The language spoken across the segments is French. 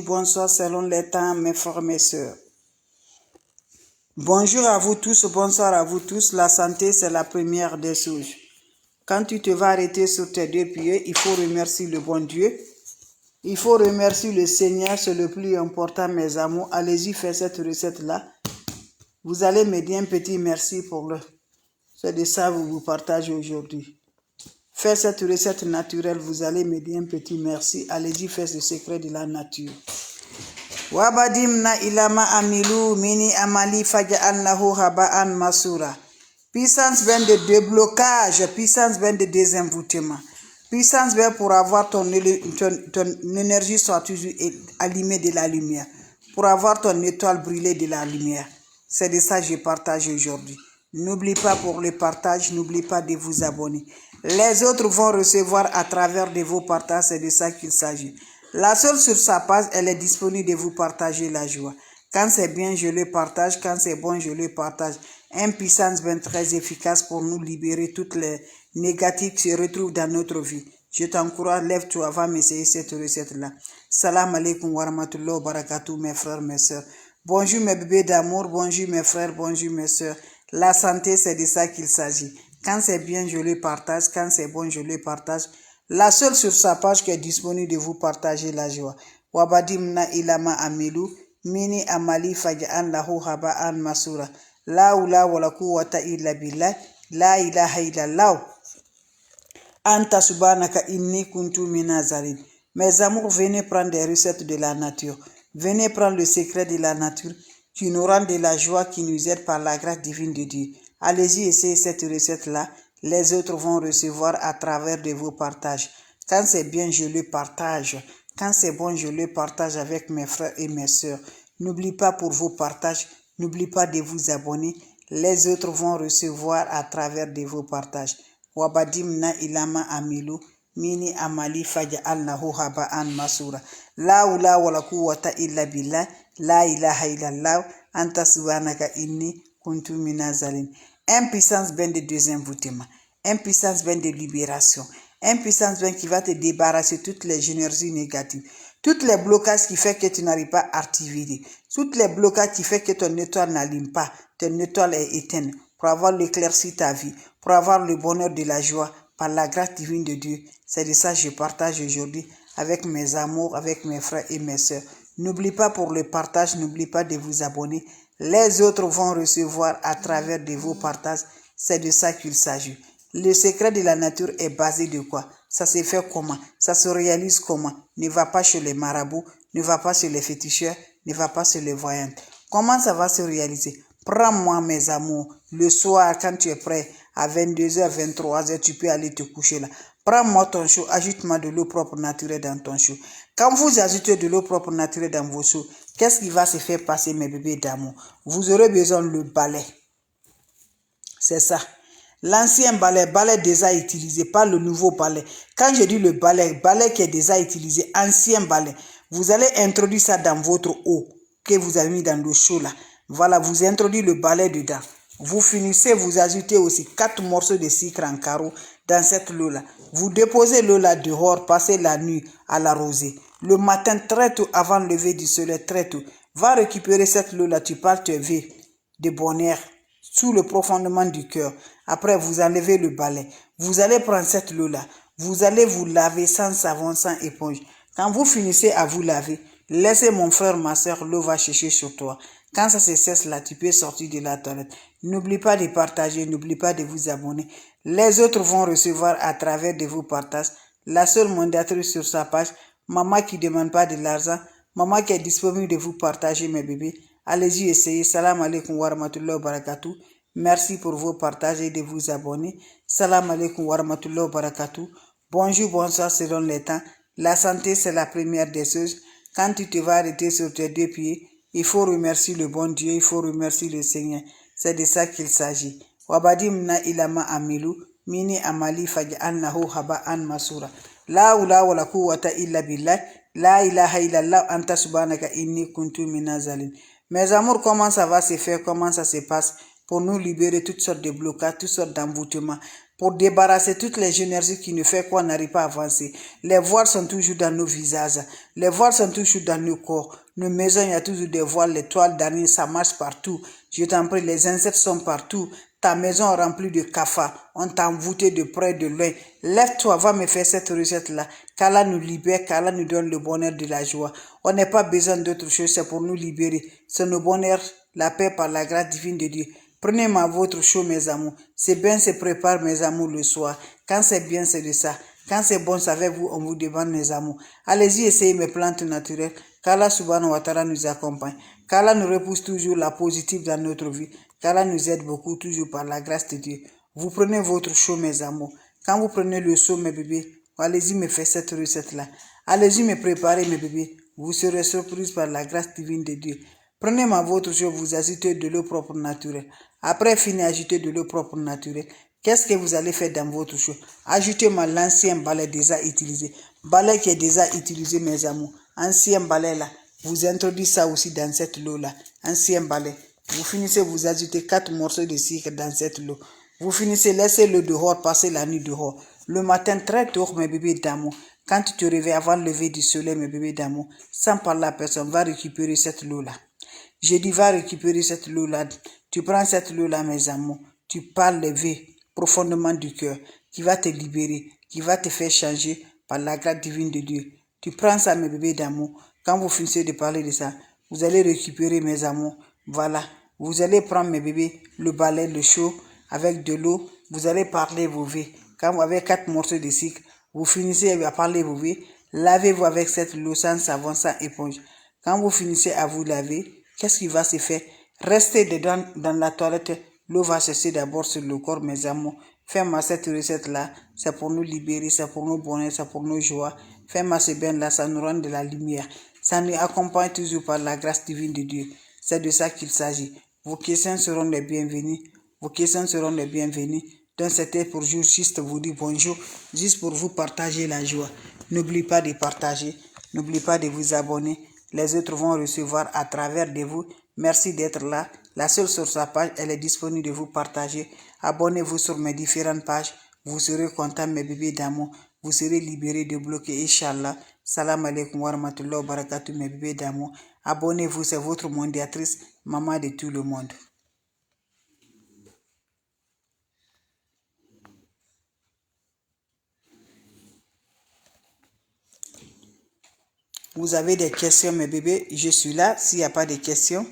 Bonsoir selon les temps, mes frères, mes sœurs. Bonjour à vous tous, bonsoir à vous tous. La santé, c'est la première des choses. Quand tu te vas arrêter sur tes deux pieds, il faut remercier le bon Dieu. Il faut remercier le Seigneur, c'est le plus important, mes amours. Allez-y, faites cette recette-là. Vous allez me dire un petit merci pour le. C'est de ça que vous partagez aujourd'hui. Faites cette recette naturelle, vous allez me dire un petit merci. Allez-y, faites le secret de la nature. Wabadimna ilama amilu mini amali faja'alnahu haba'an masura. Puissance vient de déblocage, puissance vient de désenvoûtement. Puissance vient pour avoir ton énergie soit toujours allumée de la lumière. Pour avoir ton étoile brûlée de la lumière. C'est de ça que je partage aujourd'hui. N'oublie pas pour le partage, n'oublie pas de vous abonner. Les autres vont recevoir à travers de vos partages, c'est de ça qu'il s'agit. La seule sur sa page, elle est disponible de vous partager la joie. Quand c'est bien, je le partage. Quand c'est bon, je le partage. Une puissance bien très efficace pour nous libérer toutes les négatifs qui se retrouvent dans notre vie. Je t'encourage, lève-toi avant d'essayer cette recette-là. Salam alaikum wa rahmatullahi wa barakatuh, mes frères, mes sœurs. Bonjour mes bébés d'amour, bonjour mes frères, bonjour mes sœurs. La santé, c'est de ça qu'il s'agit. Quand c'est bien, je le partage. Quand c'est bon, je le partage. La seule sur sa page qui est disponible de vous partager la joie. Wabadimna ilama amilu, mini amali faja'an lahu haba'an masura. La ula wala quwwata illa billah, la ilaha illallah. Anta subhanaka inni kuntu minazarin. Mes amours, venez prendre des recettes de la nature. Venez prendre le secret de la nature qui nous rend de la joie, qui nous aide par la grâce divine de Dieu. Allez-y, essayez cette recette-là. Les autres vont recevoir à travers de vos partages. Quand c'est bien, je le partage. Quand c'est bon, je le partage avec mes frères et mes sœurs. N'oublie pas pour vos partages, n'oublie pas de vous abonner. Les autres vont recevoir à travers de vos partages. Wabadimna ilama amilu, mini amali faja'alnahu haba'an masura. La ula wala quwwata illa billah, la ilaha illallah, anta subhanaka inni kuntu minazarin. Impuissance bien de désenvoûtement, impuissance bien de libération, impuissance bien qui va te débarrasser de toutes les énergies négatives, toutes les blocages qui font que tu n'arrives pas à activer, toutes les blocages qui font que ton étoile n'allume pas, ton étoile est éteinte, pour avoir l'éclairci de ta vie, pour avoir le bonheur de la joie, par la grâce divine de Dieu. C'est de ça que je partage aujourd'hui avec mes amours, avec mes frères et mes sœurs. N'oublie pas pour le partage, n'oublie pas de vous abonner. Les autres vont recevoir à travers de vos partages. C'est de ça qu'il s'agit. Le secret de la nature est basé de quoi? Ça se fait comment? Ça se réalise comment? Ne va pas chez les marabouts, ne va pas chez les féticheurs, ne va pas chez les voyantes. Comment ça va se réaliser? Prends-moi mes amours. Le soir, quand tu es prêt, à 22h, 23h, tu peux aller te coucher là. Prends-moi ton chaud, ajoute-moi de l'eau propre naturelle dans ton chaud. Quand vous ajoutez de l'eau propre naturelle dans vos chauds, qu'est-ce qui va se faire passer, mes bébés d'amour? Vous aurez besoin de balai. C'est ça. L'ancien balai déjà utilisé, pas le nouveau balai. Quand je dis le balai qui est déjà utilisé, ancien balai, vous allez introduire ça dans votre eau que vous avez mis dans l'eau chaude là. Voilà, vous introduisez le balai dedans. Vous finissez, vous ajoutez aussi 4 morceaux de sucre en carreau dans cette eau-là. Vous déposez l'eau là dehors, passez la nuit à la rosée. Le matin, très tôt, avant le lever du soleil, très tôt, va récupérer cette eau-là, tu pars te lever de bonheur sous le profondément du cœur. Après, vous enlevez le balai. Vous allez prendre cette eau-là. Vous allez vous laver sans savon, sans éponge. Quand vous finissez à vous laver, laissez mon frère, ma soeur, l'eau va chercher sur toi. Quand ça se cesse là, tu peux sortir de la toilette. N'oublie pas de partager, n'oublie pas de vous abonner. Les autres vont recevoir à travers de vos partages. La seule mandatrice sur sa page, maman qui ne demande pas de l'argent, maman qui est disponible de vous partager mes bébés. Allez-y, essayez. Salam alaikum wa rahmatullahi wa barakatuh. Merci pour vos partages et de vous abonner. Salam alaikum wa rahmatullahi wa barakatuh. Bonjour, bonsoir selon les temps. La santé, c'est la première des choses. Quand tu te vas arrêter sur tes deux pieds, il faut remercier le bon Dieu, il faut remercier le Seigneur. C'est de ça qu'il s'agit. Wabadimna ilama amilu, mini amali faja'alnahu haba'an masura. La ula wala quwwata illa billah, la ilaha illallah, anta subhanaka inni kuntu minazarin. Mes amours, comment ça va se faire, comment ça se passe pour nous libérer toutes sortes de blocages, toutes sortes d'envoûtements, pour débarrasser toutes les énergies qui ne font qu'on n'arrive pas à avancer. Les voiles sont toujours dans nos visages, les voiles sont toujours dans nos corps. Nos maisons, il y a toujours des voiles, les toiles d'araignée, ça marche partout. Je t'en prie, les insectes sont partout. Ta maison est remplie de cafards. On t'a envoûté de près, de loin. Lève-toi, va me faire cette recette-là. Qu'Allah nous libère, qu'Allah nous donne le bonheur de la joie. On n'a pas besoin d'autre chose, c'est pour nous libérer. C'est nos bonheurs, la paix par la grâce divine de Dieu. Prenez votre chaud, mes amours. C'est bien, se prépare, mes amours, le soir. Quand c'est bien, c'est de ça. Quand c'est bon, savez-vous, on vous demande, mes amours. Allez-y, essayez mes plantes naturelles. Qu'Allah subhanahu wa ta'ala nous accompagne. Qu'Allah nous repousse toujours la positive dans notre vie. Qu'Allah nous aide beaucoup, toujours par la grâce de Dieu. Vous prenez votre chaud, mes amours. Quand vous prenez le chaud, mes bébés, allez-y me faire cette recette-là. Allez-y me préparer, mes bébés. Vous serez surpris par la grâce divine de Dieu. Prenez votre chaud, vous ajoutez de l'eau propre naturelle. Après fini, ajoutez de l'eau propre naturelle. Qu'est-ce que vous allez faire dans votre chaud? Ajoutez l'ancien balai déjà utilisé. Balai qui est déjà utilisé, mes amours. Ancien balai là. Vous introduisez ça aussi dans cette eau-là. Ancien balai. Vous finissez, vous ajoutez 4 morceaux de sucre dans cette eau. Vous finissez, laissez-le dehors, passez la nuit dehors. Le matin, très tôt, mes bébés d'amour. Quand tu te réveilles avant le lever du soleil, mes bébés d'amour, sans parler à personne, va récupérer cette eau-là. J'ai dit, va récupérer cette eau-là. Tu prends cette eau-là, mes amours. Tu parles lever profondément du cœur, qui va te libérer, qui va te faire changer par la grâce divine de Dieu. Tu prends ça, mes bébés d'amour. Quand vous finissez de parler de ça, vous allez récupérer, mes amours. Voilà. Vous allez prendre, mes bébés, le balai, le chaud, avec de l'eau. Vous allez parler vos vies. Quand vous avez 4 morceaux de sucre, vous finissez à parler vos vies. Lavez-vous avec cette eau sans savon, sans éponge. Quand vous finissez à vous laver, qu'est-ce qui va se faire? Restez dedans dans la toilette. L'eau va cesser d'abord sur le corps, mes amours. Fais-moi cette recette-là. C'est pour nous libérer, c'est pour nos bonheurs, c'est pour nos joies. Fais-moi ce bain-là, ça nous rend de la lumière. Ça nous accompagne toujours par la grâce divine de Dieu. C'est de ça qu'il s'agit. Vos questions seront les bienvenues. Vos questions seront les bienvenues. Donc c'était pour juste vous dire bonjour, juste pour vous partager la joie. N'oubliez pas de partager, n'oubliez pas de vous abonner. Les autres vont recevoir à travers de vous. Merci d'être là. La seule sur sa page, elle est disponible de vous partager. Abonnez-vous sur mes différentes pages. Vous serez content, mes bébés d'amour. Vous serez libérés de bloquer, Inch'Allah. Salam alaikum wa rahmatullahi wa barakatuh, mes bébés d'amour. Abonnez-vous, c'est votre mondiatrice, maman de tout le monde. Vous avez des questions, mes bébés? Je suis là. S'il n'y a pas de questions,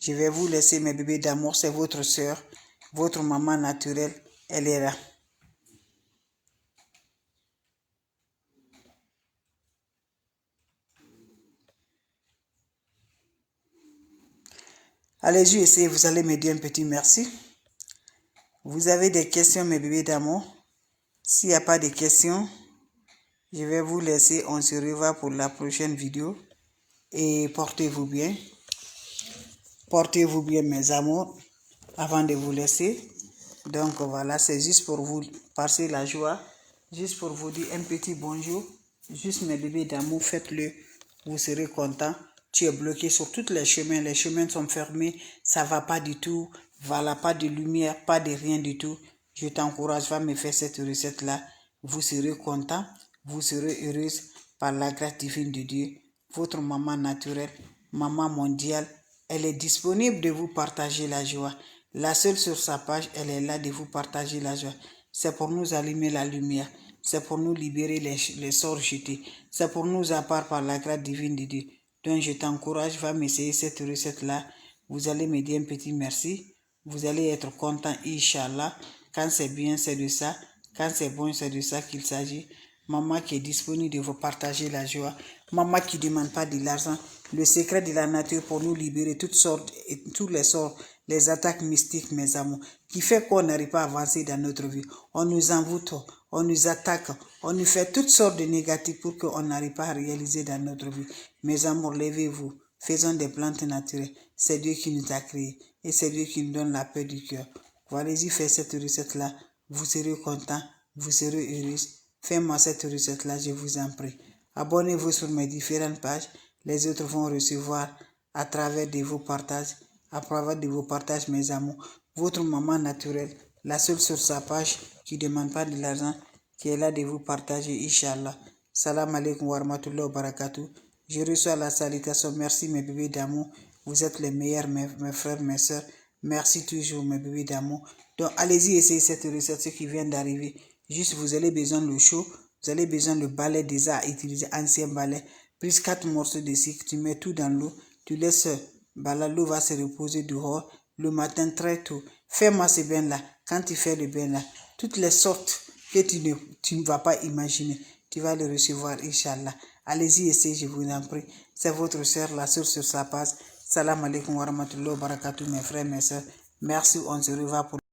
je vais vous laisser, mes bébés d'amour. C'est votre soeur, votre maman naturelle. Elle est là. Allez-y, essayez. Vous allez me dire un petit merci. Vous avez des questions, mes bébés d'amour? S'il n'y a pas de questions, je vais vous laisser. On se revoit pour la prochaine vidéo. Et portez-vous bien. Portez-vous bien, mes amours, avant de vous laisser. Donc voilà, c'est juste pour vous passer la joie. Juste pour vous dire un petit bonjour. Juste, mes bébés d'amour, faites-le. Vous serez contents. Tu es bloqué sur tous les chemins sont fermés. Ça va pas du tout. Voilà, pas de lumière, pas de rien du tout. Je t'encourage, va me faire cette recette-là. Vous serez content. Vous serez heureuse par la grâce divine de Dieu. Votre maman naturelle, maman mondiale, elle est disponible de vous partager la joie. La seule sur sa page, elle est là de vous partager la joie. C'est pour nous allumer la lumière. C'est pour nous libérer les sorts jetés. C'est pour nous apprendre par la grâce divine de Dieu. Donc je t'encourage, va m'essayer cette recette-là. Vous allez me dire un petit merci. Vous allez être content, Inch'Allah. Quand c'est bien, c'est de ça. Quand c'est bon, c'est de ça qu'il s'agit. Maman qui est disponible de vous partager la joie. Maman qui ne demande pas de l'argent. Le secret de la nature pour nous libérer toutes sortes et tous les sorts, les attaques mystiques, mes amours, qui fait qu'on n'arrive pas à avancer dans notre vie. On nous envoûte, on nous attaque, on nous fait toutes sortes de négatifs pour qu'on n'arrive pas à réaliser dans notre vie. Mes amours, levez-vous. Faisons des plantes naturelles. C'est Dieu qui nous a créés et c'est Dieu qui nous donne la paix du cœur. Allez-y, faites cette recette-là. Vous serez content, vous serez heureux. Faites-moi cette recette-là, je vous en prie. Abonnez-vous sur mes différentes pages. Les autres vont recevoir à travers de vos partages, mes amours. Votre maman naturelle, la seule sur sa page qui ne demande pas de l'argent, qui est là de vous partager, Inch'Allah. Salam alaikum wa rahmatullahi wa barakatuh. Je reçois la salutation. Merci mes bébés d'amour. Vous êtes les meilleurs, mes frères, mes soeurs. Merci toujours mes bébés d'amour. Donc allez-y, essayez cette recette, ce qui vient d'arriver. Juste, vous avez besoin de chaud. Vous avez besoin de balai déjà à utiliser, ancien balai. Plus 4 morceaux de sucre. Tu mets tout dans l'eau. Tu laisses, l'eau va se reposer dehors. Le matin très tôt. Fais-moi ce bain là. Quand tu fais le bain là, toutes les sortes que tu ne vas pas imaginer, tu vas les recevoir, Inch'Allah. Allez-y, essayez, je vous en prie. C'est votre soeur, la soeur sur sa page. Salam alaikum wa rahmatullahi wa barakatuh, mes frères, mes soeurs. Merci, on se revoit pour